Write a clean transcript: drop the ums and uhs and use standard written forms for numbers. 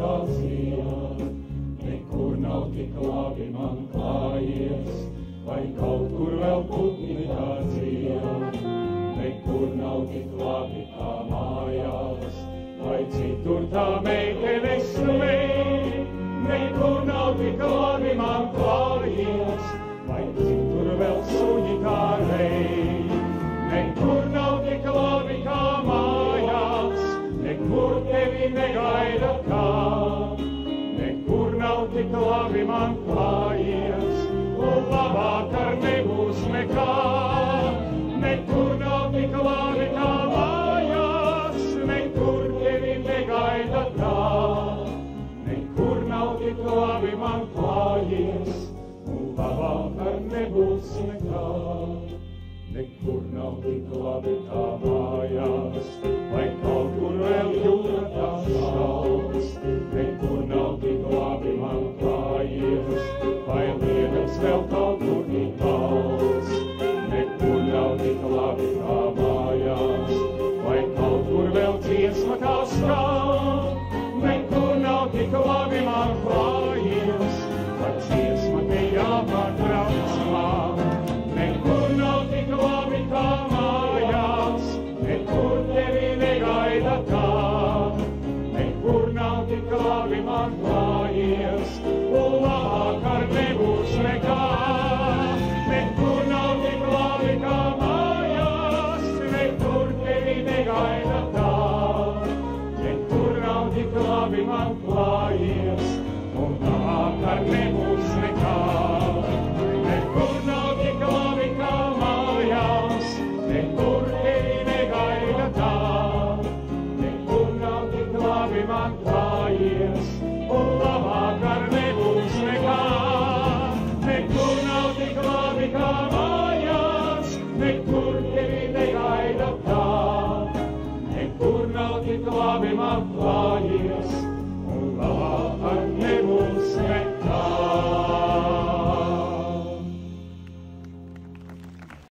kā zija. Nekur nav tik labi man klājies, vai kaut kur vēl putni kā dzija. Nekur nav tik labi kā mājās, vai citur tā meitene smēj. Nekur nav tik labi man klājies, vai citur vēl suņi kā rej. Nekur nav tik labi kā mājās, nekur tevi negaida kā. Nekur nav tik labi man klājies, un labāk ar nebūs nekā. Nekur nav tik labi kā mājās, nekur tevi negaida kā. Nekur nav tik labi man klājies, un labāk ar nebūs nekā. Nekur nav tik labi kā mājās, vai kaut kur vēl jūra tā šaubas. Nekur nav tik labi man klājies, vai liedams vēl kaut kur tik balts. Nekur nav tik labi kā mājās, vai kaut kur vēl dziesma kā skan. Nekur nav tik labi man klājies, vai dziesma te jāpārtrauc man. Nekur nav tik labi kā mājās, nekur tevi negaida kā. Nekur nav tik labi man klājies, un labāk ar nebūs nekā. Nekur nav tik labi kā mājās, nekur tevi negaida kā. Nekur nav tik labi man klājies, un labāk ar nebūs nekā. Nekur nav tik labi kā mājās, nekur tevi negaida tā. Nekur nav tik labi man klājies,